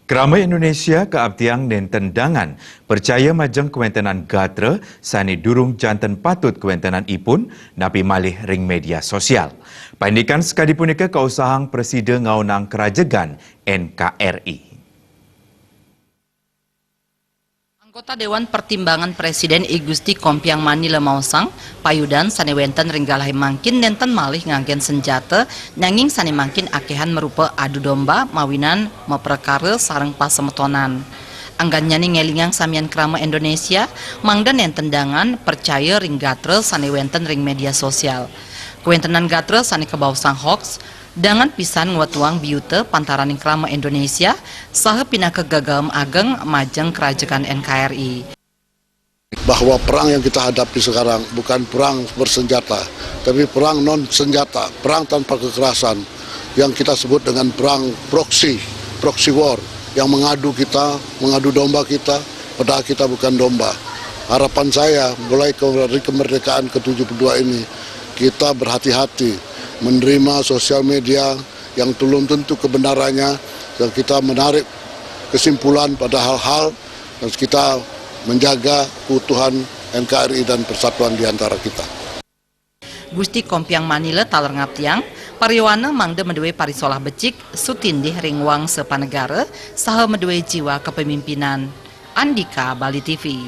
Kerama Indonesia keabtiang dan tendangan percaya majang kewentenan gatra sani durung jantan patut kewentenan ipun napi malih ring media sosial. Pandikan sekali punika keusahang Presiden ngaunang Kerajegan NKRI. Anggota Dewan Pertimbangan Presiden I Gusti Kompiang Mani Lemausang, payudan sane wenten ringgalahi mangkin nenten malih nganggen senjata, nyanging sane mangkin akehan merupa adu domba, mawinan, meperkara sareng pasemetonan. Anggan nyani ngelingang samian kerama Indonesia, mangda nenten dangan percaya ring gatra sane wenten ring media sosial. Kewentenan gatra sane kebausang hoax, dengan pisan ngwatuang biute pantaran kerama Indonesia saha pina kegagalan ageng majeng Kerajegan NKRI. Bahwa perang yang kita hadapi sekarang bukan perang bersenjata, tapi perang non senjata, perang tanpa kekerasan yang kita sebut dengan perang proxy war, yang mengadu domba kita, padahal kita bukan domba. Harapan saya mulai dari kemerdekaan ke-72 ini kita berhati-hati menerima sosial media yang belum tentu kebenarannya, dan kita menarik kesimpulan pada hal-hal dan kita menjaga keutuhan NKRI dan persatuan di antara kita. Gusti Kompiang Manila taler ngaptiang, pariwana mangde medue parisolah becik, sutindih ringwang sepanegara, saha medue jiwa kepemimpinan. Andika, Bali TV.